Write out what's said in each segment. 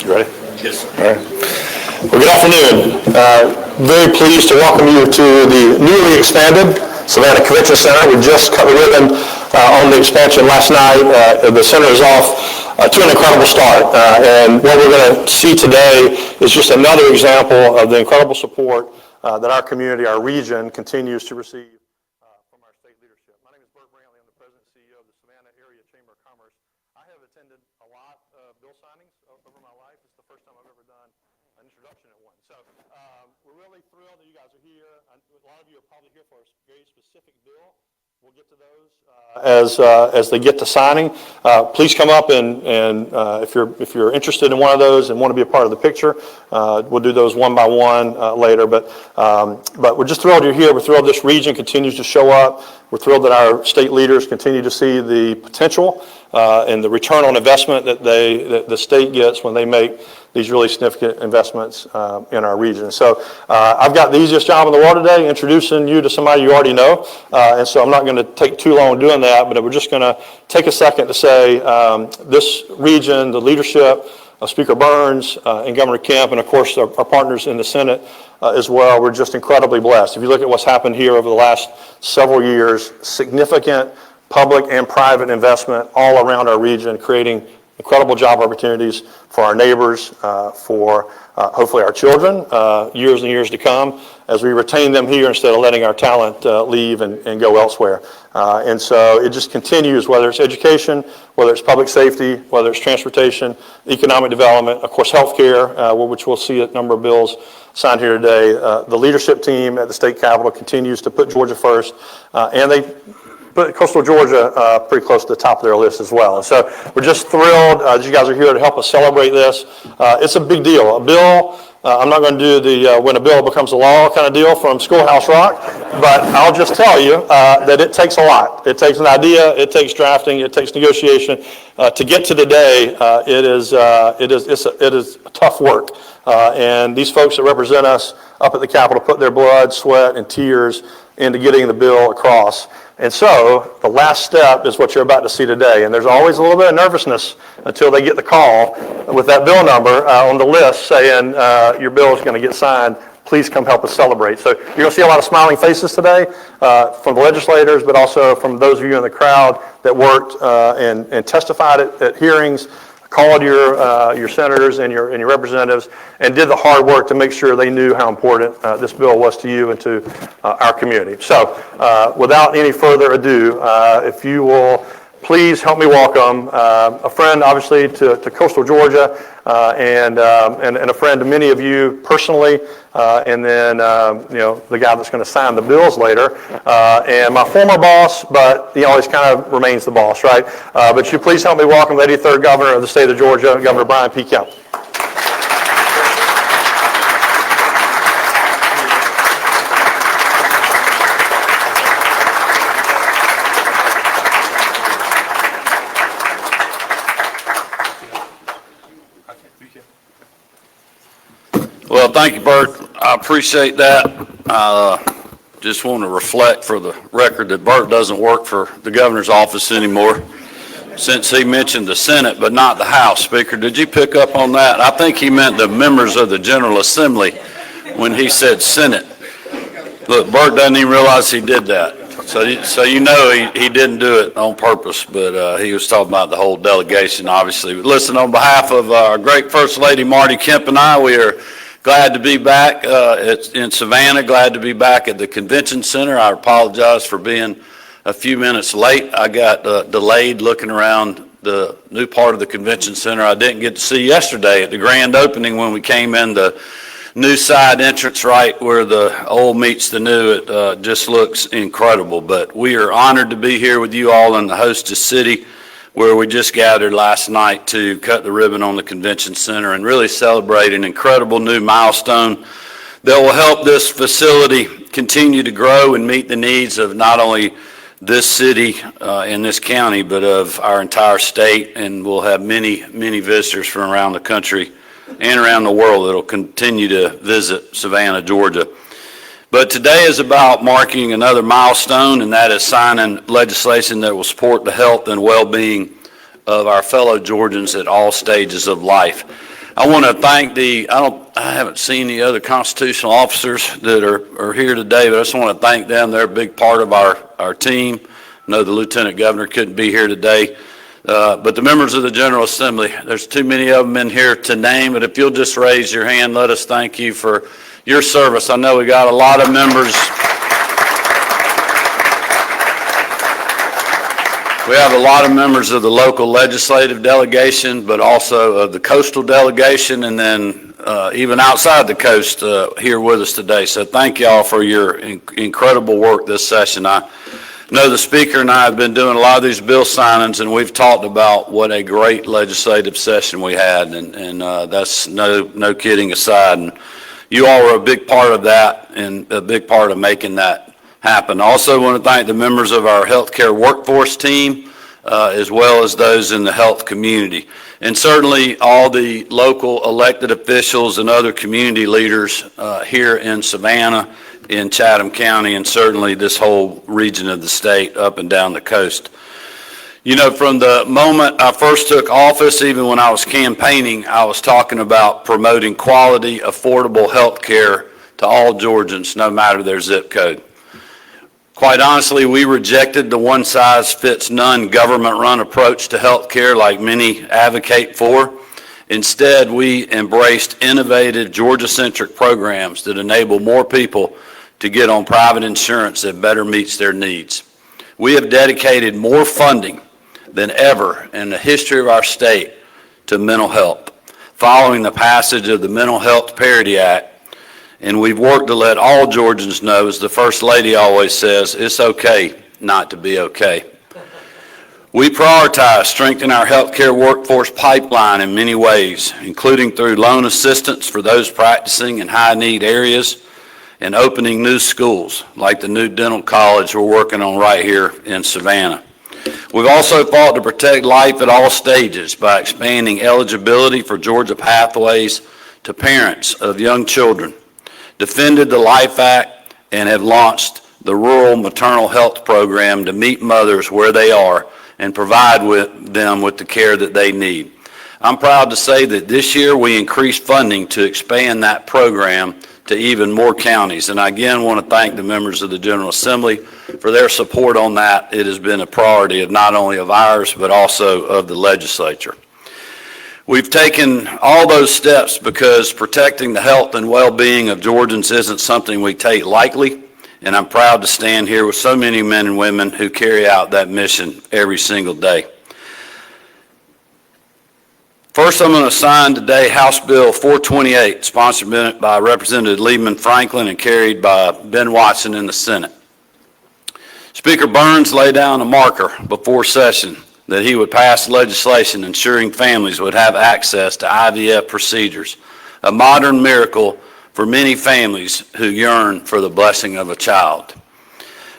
You ready? Yes. All right. Well, good afternoon. Very pleased to welcome you to the newly expanded Savannah Convention Center. We just cut the ribbon on the expansion last night. The center is off to an incredible start. And what we're going to see today is just another example of the incredible support that our community, our region, continues to receive from our state leadership. My name is Bert Brantley. I'm the President and CEO of the Savannah Area Chamber of Commerce. I have attended a lot of bill signings over my life. It's the first time I've ever done an introduction at one. So we're really thrilled that you guys are here. A lot of you are probably here for a very specific bill. We'll get to those as they get to signing. Please come up and if you're interested in one of those and want to be a part of the picture, we'll do those one by one later. But we're just thrilled you're here. We're thrilled this region continues to show up. We're thrilled that our state leaders continue to see the potential and the return on investment that the state gets when they make these really significant investments in our region. So I've got the easiest job in the world today, introducing you to somebody you already know. And so I'm not going to take too long doing that, but we're just going to take a second to say this region, the leadership of Speaker Burns and Governor Kemp, and of course our partners in the Senate as well, we're just incredibly blessed. If you look at what's happened here over the last several years, significant public and private investment all around our region, creating incredible job opportunities for our neighbors, for hopefully our children, years and years to come, as we retain them here instead of letting our talent leave and go elsewhere. And so it just continues, whether it's education, whether it's public safety, whether it's transportation, economic development, of course healthcare, which we'll see a number of bills signed here today. The leadership team at the state capitol continues to put Georgia first, and they put coastal Georgia pretty close to the top of their list as well. And so we're just thrilled that you guys are here to help us celebrate this. It's a big deal. A bill, I'm not going to do the when a bill becomes a law kind of deal from Schoolhouse Rock, but I'll just tell you that it takes a lot. It takes an idea, it takes drafting, it takes negotiation. To get to today, it is tough work. And these folks that represent us up at the Capitol put their blood, sweat, and tears into getting the bill across. And so the last step is what you're about to see today. And there's always a little bit of nervousness until they get the call with that bill number on the list saying your bill is going to get signed. Please come help us celebrate. So you're going to see a lot of smiling faces today from the legislators, but also from those of you in the crowd that worked and testified at hearings, called your senators and your representatives, and did the hard work to make sure they knew how important this bill was to you and to our community. So without any further ado, if you will please help me welcome a friend, obviously, to coastal Georgia, and a friend to many of you personally, and then the guy that's going to sign the bills later, and my former boss, but he always kind of remains the boss, right? But you please help me welcome the 83rd Governor of the state of Georgia, Governor Brian P. Kemp. Well, thank you, Bert. I appreciate that. Just want to reflect for the record that Bert doesn't work for the governor's office anymore, since he mentioned the Senate but not the House. Speaker, did you pick up on that? I think he meant the members of the General Assembly when he said Senate. Look, Bert doesn't even realize he did that. So you know he didn't do it on purpose, but he was talking about the whole delegation, obviously. But listen, on behalf of our great First Lady Marty Kemp and I, we are glad to be back in Savannah, glad to be back at the Convention Center. I apologize for being a few minutes late. I got delayed looking around the new part of the Convention Center I didn't get to see yesterday at the grand opening when we came in the new side entrance right where the old meets the new. It just looks incredible. But we are honored to be here with you all in the hostess city, where we just gathered last night to cut the ribbon on the Convention Center and really celebrate an incredible new milestone that will help this facility continue to grow and meet the needs of not only this city and this county, but of our entire state. And we'll have many, many visitors from around the country and around the world that will continue to visit Savannah, Georgia. But today is about marking another milestone, and that is signing legislation that will support the health and well-being of our fellow Georgians at all stages of life. I want to thank I haven't seen the other constitutional officers that are here today, but I just want to thank them. They're a big part of our team. I know the Lieutenant Governor couldn't be here today, but the members of the General Assembly, there's too many of them in here to name, but if you'll just raise your hand, let us thank you for your service. I know we got a lot of members. We have a lot of members of the local legislative delegation, but also of the coastal delegation, and then even outside the coast here with us today. So thank y'all for your incredible work this session. I know the Speaker and I have been doing a lot of these bill signings, and we've talked about what a great legislative session we had, and that's no kidding aside. And you all were a big part of that and a big part of making that happen. I also want to thank the members of our healthcare workforce team, as well as those in the health community. And certainly all the local elected officials and other community leaders here in Savannah, in Chatham County, and certainly this whole region of the state up and down the coast. You know, from the moment I first took office, even when I was campaigning, I was talking about promoting quality, affordable health care to all Georgians, no matter their zip code. Quite honestly, we rejected the one-size-fits-none government-run approach to health care like many advocate for. Instead, we embraced innovative Georgia-centric programs that enable more people to get on private insurance that better meets their needs. We have dedicated more funding than ever in the history of our state to mental health, following the passage of the Mental Health Parity Act. And we've worked to let all Georgians know, as the First Lady always says, it's okay not to be okay. We prioritize strengthening our healthcare workforce pipeline in many ways, including through loan assistance for those practicing in high-need areas and opening new schools, like the new dental college we're working on right here in Savannah. We've also fought to protect life at all stages by expanding eligibility for Georgia pathways to parents of young children, defended the Life Act, and have launched the Rural Maternal Health Program to meet mothers where they are and provide them with the care that they need. I'm proud to say that this year we increased funding to expand that program to even more counties. And I again want to thank the members of the General Assembly for their support on that. It has been a priority of not only of ours, but also of the legislature. We've taken all those steps because protecting the health and well-being of Georgians isn't something we take lightly, and I'm proud to stand here with so many men and women who carry out that mission every single day. First, I'm going to sign today House Bill 428, sponsored by Representative Lieberman Franklin and carried by Ben Watson in the Senate. Speaker Burns laid down a marker before session that he would pass legislation ensuring families would have access to IVF procedures, a modern miracle for many families who yearn for the blessing of a child.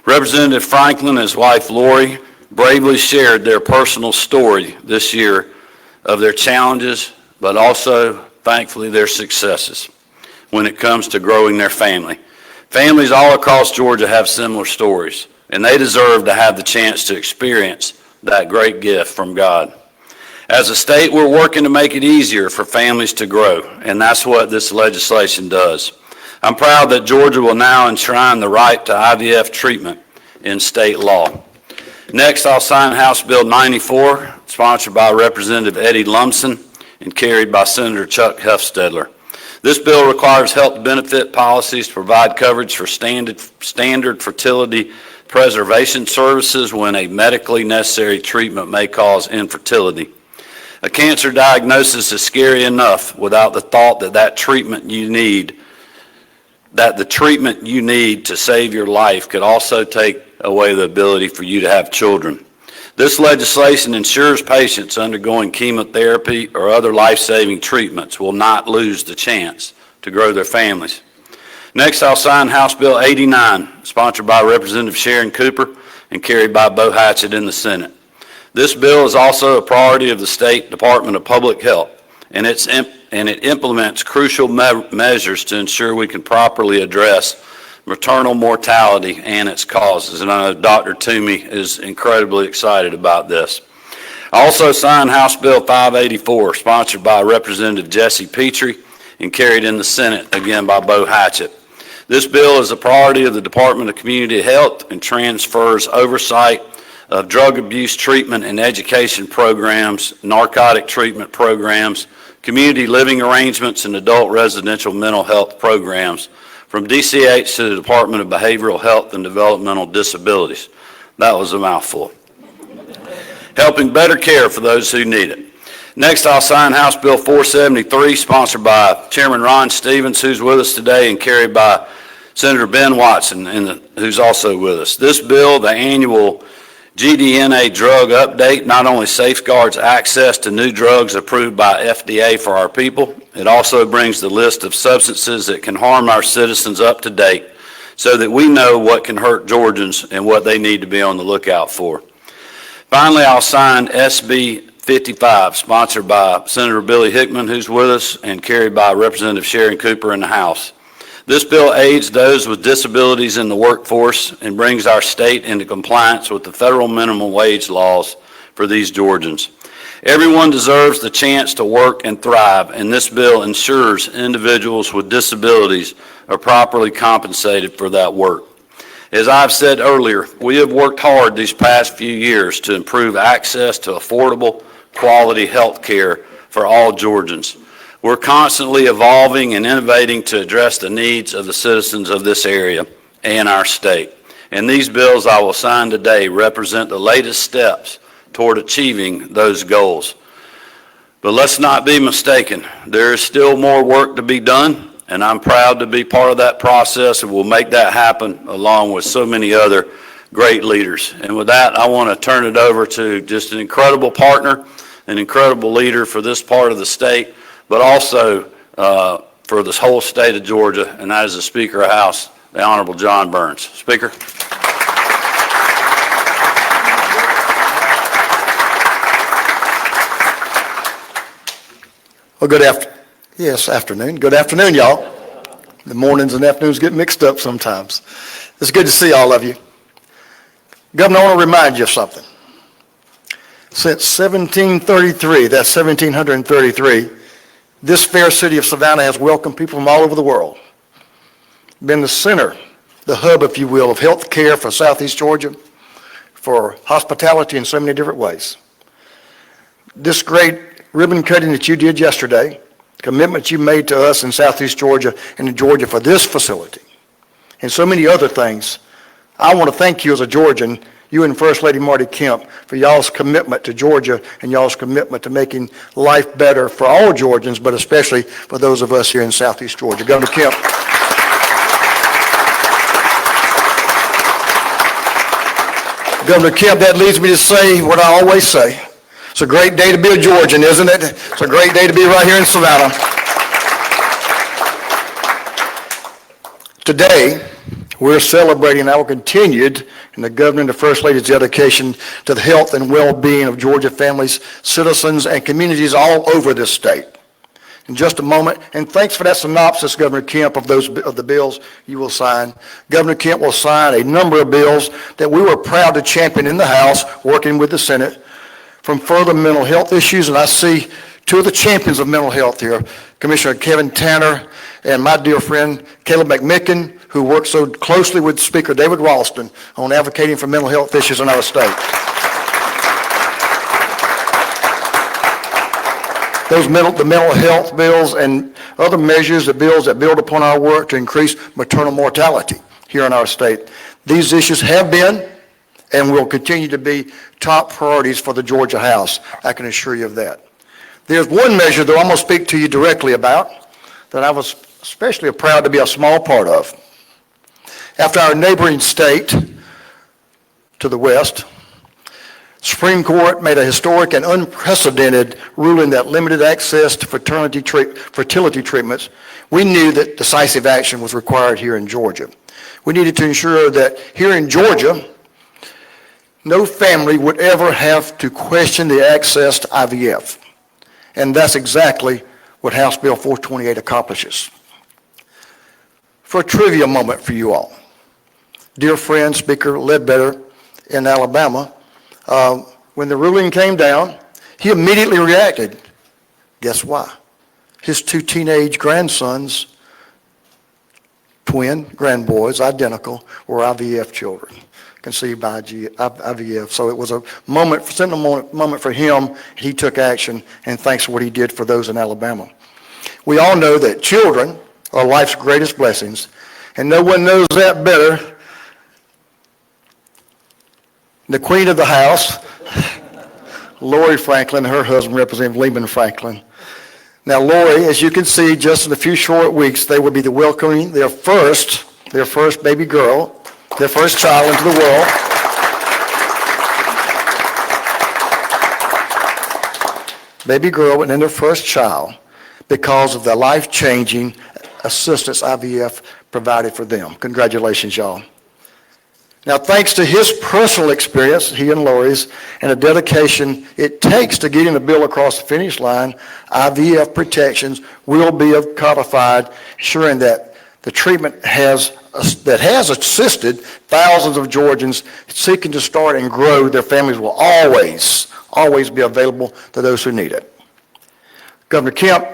Representative Franklin and his wife Lori bravely shared their personal story this year of their challenges, but also, thankfully, their successes when it comes to growing their family. Families all across Georgia have similar stories, and they deserve to have the chance to experience that great gift from God. As a state, we're working to make it easier for families to grow, and that's what this legislation does. I'm proud that Georgia will now enshrine the right to IVF treatment in state law. Next, I'll sign House Bill 94, sponsored by Representative Eddie Lumsden and carried by Senator Chuck Hufstedler. This bill requires health benefit policies to provide coverage for standard fertility preservation services when a medically necessary treatment may cause infertility. A cancer diagnosis is scary enough without the thought that the treatment you need to save your life could also take away the ability for you to have children. This legislation ensures patients undergoing chemotherapy or other life-saving treatments will not lose the chance to grow their families. Next, I'll sign House Bill 89, sponsored by Representative Sharon Cooper and carried by Bo Hatchett in the Senate. This bill is also a priority of the State Department of Public Health, and it implements crucial measures to ensure we can properly address maternal mortality and its causes. And I know Dr. Toomey is incredibly excited about this. I also signed House Bill 584, sponsored by Representative Jesse Petrie and carried in the Senate, again by Bo Hatchett. This bill is a priority of the Department of Community Health and transfers oversight of drug abuse treatment and education programs, narcotic treatment programs, community living arrangements, and adult residential mental health programs from DCH to the Department of Behavioral Health and Developmental Disabilities. That was a mouthful. Helping better care for those who need it. Next, I'll sign House Bill 473, sponsored by Chairman Ron Stevens, who's with us today, and carried by Senator Ben Watson, who's also with us. This bill, the annual GDNA drug update, not only safeguards access to new drugs approved by FDA for our people, it also brings the list of substances that can harm our citizens up to date so that we know what can hurt Georgians and what they need to be on the lookout for. Finally, I'll sign SB 55, sponsored by Senator Billy Hickman, who's with us, and carried by Representative Sharon Cooper in the House. This bill aids those with disabilities in the workforce and brings our state into compliance with the federal minimum wage laws for these Georgians. Everyone deserves the chance to work and thrive, and this bill ensures individuals with disabilities are properly compensated for that work. As I've said earlier, we have worked hard these past few years to improve access to affordable, quality health care for all Georgians. We're constantly evolving and innovating to address the needs of the citizens of this area and our state. And these bills I will sign today represent the latest steps toward achieving those goals. But let's not be mistaken. There is still more work to be done, and I'm proud to be part of that process, and we'll make that happen along with so many other great leaders. And with that, I want to turn it over to just an incredible partner, an incredible leader for this part of the state, but also for this whole state of Georgia, and that is the Speaker of the House, the Honorable John Burns. Speaker. Well, afternoon. Good afternoon, y'all. The mornings and afternoons get mixed up sometimes. It's good to see all of you. Governor, I want to remind you of something. Since 1733, that's 1733, this fair city of Savannah has welcomed people from all over the world. Been the center, the hub, if you will, of health care for Southeast Georgia, for hospitality in so many different ways. This great ribbon cutting that you did yesterday, commitment you made to us in Southeast Georgia and in Georgia for this facility, and so many other things, I want to thank you as a Georgian, you and First Lady Marty Kemp, for y'all's commitment to Georgia and y'all's commitment to making life better for all Georgians, but especially for those of us here in Southeast Georgia. Governor Kemp. Governor Kemp, that leads me to say what I always say. It's a great day to be a Georgian, isn't it? It's a great day to be right here in Savannah. Today, we're celebrating our continued and the Governor and the First Lady's dedication to the health and well-being of Georgia families, citizens, and communities all over this state. In just a moment, and thanks for that synopsis, Governor Kemp, of the bills you will sign. Governor Kemp will sign a number of bills that we were proud to champion in the House, working with the Senate, from further mental health issues, and I see two of the champions of mental health here, Commissioner Kevin Tanner and my dear friend Caleb McMicken, who works so closely with Speaker David Ralston on advocating for mental health issues in our state. The mental health bills and other measures, the bills that build upon our work to increase maternal mortality here in our state. These issues have been and will continue to be top priorities for the Georgia House. I can assure you of that. There's one measure that I'm going to speak to you directly about that I was especially proud to be a small part of. After our neighboring state to the west, Supreme Court made a historic and unprecedented ruling that limited access to fertility treatments. We knew that decisive action was required here in Georgia. We needed to ensure that here in Georgia, no family would ever have to question the access to IVF. And that's exactly what House Bill 428 accomplishes. For a trivia moment for you all. Dear friend, Speaker Ledbetter in Alabama, when the ruling came down, He immediately reacted. Guess why? His 2 teenage grandsons, twin grandboys, identical, were IVF children, conceived by IVF. So it was a sentimental moment for him. He took action, and thanks for what he did for those in Alabama. We all know that children are life's greatest blessings, and no one knows that better than the queen of the house, Lori Franklin, and her husband, Representative Lehman Franklin. Now, Lori, as you can see, just in a few short weeks, they will be welcoming their first baby girl, their first child into the world. Baby girl and then their first child because of the life-changing assistance IVF provided for them. Congratulations, y'all. Now, thanks to his personal experience, he and Lori's, and the dedication it takes to getting the bill across the finish line, IVF protections will be codified, ensuring that the treatment has assisted thousands of Georgians seeking to start and grow their families will always be available to those who need it. Governor Kemp,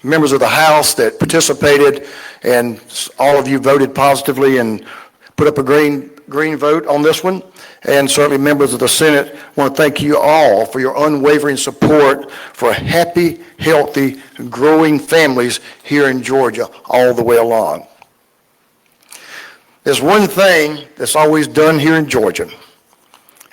members of the House that participated, and all of you voted positively and put up a green vote on this one, and certainly members of the Senate, I want to thank you all for your unwavering support for happy, healthy, growing families here in Georgia all the way along. There's one thing that's always done here in Georgia,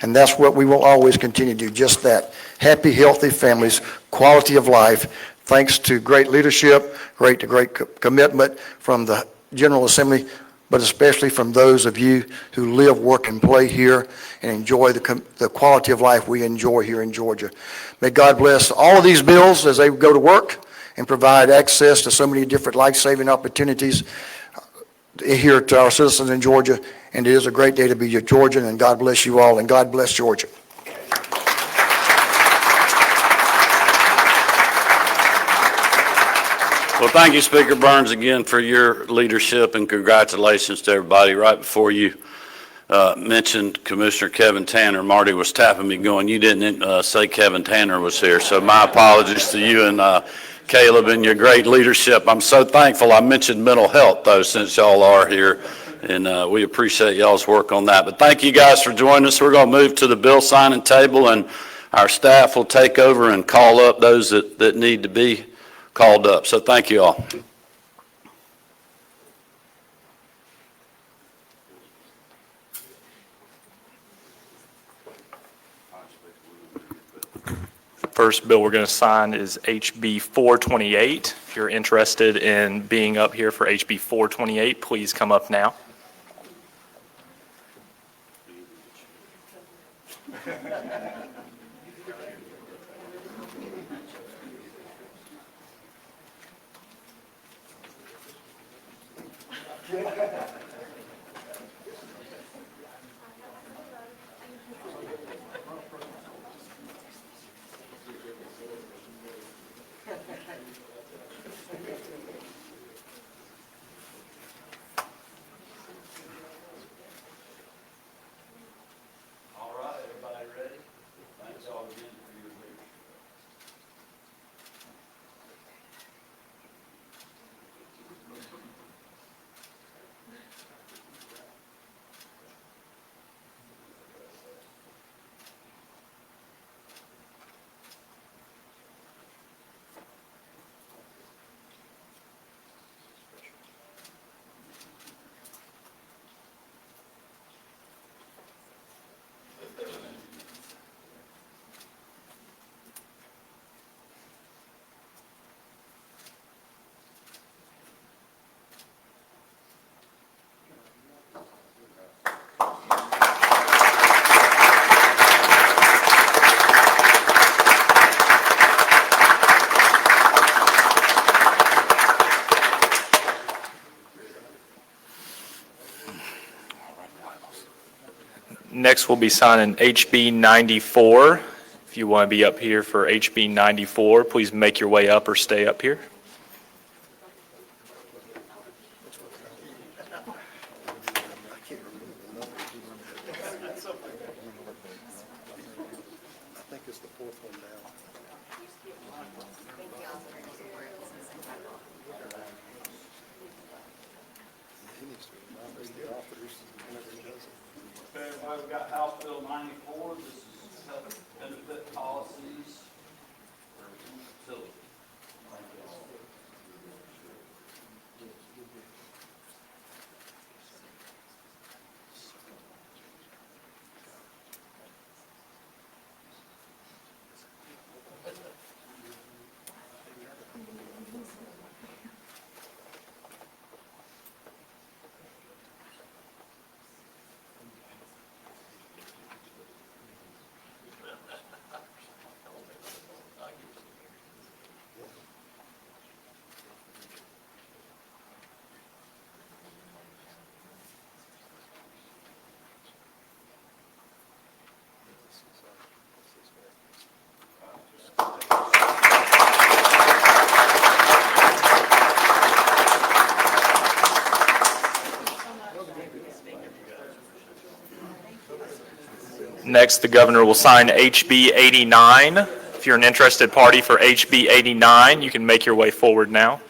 and that's what we will always continue to do, just that. Happy, healthy families, quality of life, thanks to great leadership, great commitment from the General Assembly, but especially from those of you who live, work, and play here and enjoy the quality of life we enjoy here in Georgia. May God bless all of these bills as they go to work and provide access to so many different life-saving opportunities here to our citizens in Georgia. And it is a great day to be a Georgian, and God bless you all, and God bless Georgia. Well, thank you, Speaker Burns, again for your leadership, and congratulations to everybody. Right before you mentioned Commissioner Kevin Tanner, Marty was tapping me going, you didn't say Kevin Tanner was here, so my apologies to you and Caleb and your great leadership. I'm so thankful I mentioned mental health, though, since y'all are here, and we appreciate y'all's work on that. But thank you guys for joining us. We're going to move to the bill signing table, and our staff will take over and call up those that need to be called up. So thank you all. First bill we're going to sign is HB 428. If you're interested in being up here for HB 428, please come up now. Next, we'll be signing HB 94. If you want to be up here for HB 94, please make your way up or stay up here. I think it's the fourth one down. Okay, everybody, we got House Bill 94. This is health benefit policies for facilities. Next, the governor will sign HB 89. If you're an interested party for HB 89, you can make your way forward now.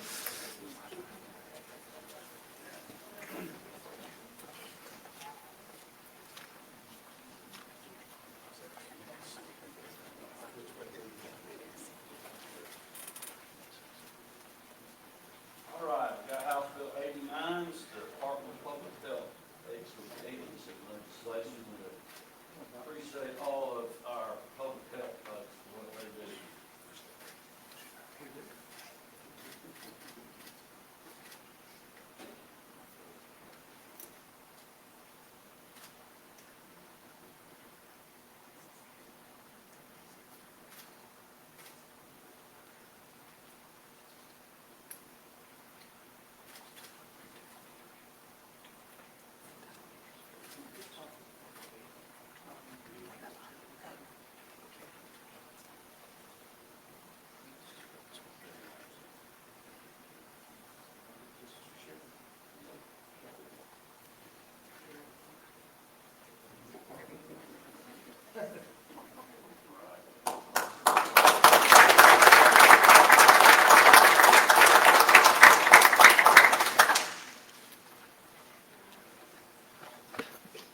All right, we got House Bill 89. It's the Department of Public Health. Takes some agency legislation to appreciate all of our public health folks for what they do.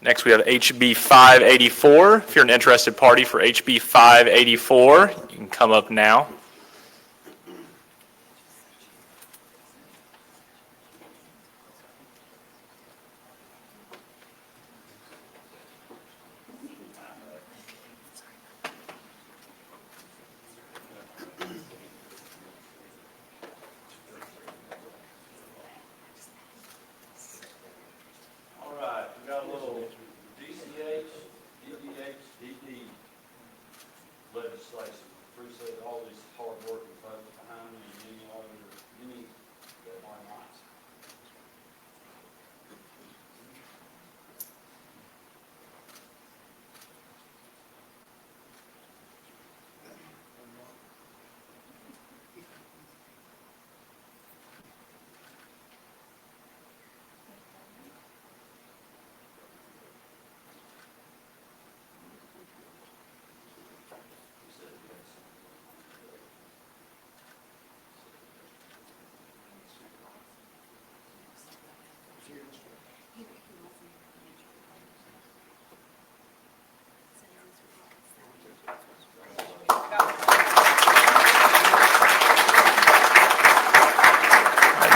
Next, we have HB 584. If you're an interested party for HB 584, you can come up now. All right, we got a little DCH, DDH, DD legislation. Appreciate all these hard-working folks behind me and many of you, many that are not.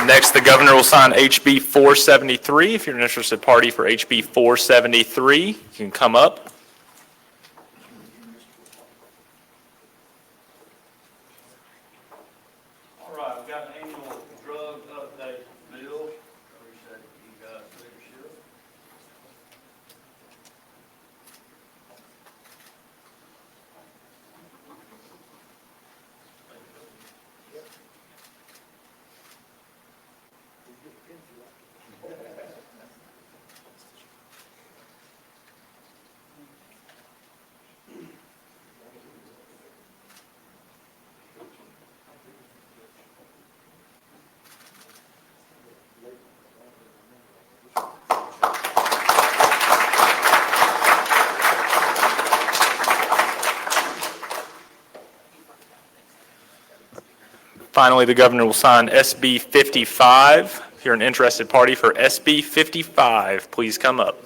Next, the governor will sign HB 473. If you're an interested party for HB 473, you can come up. All right, we've got an annual drug update bill. Appreciate you guys' leadership. Finally, the governor will sign SB 55. If you're an interested party for SB 55, please come up.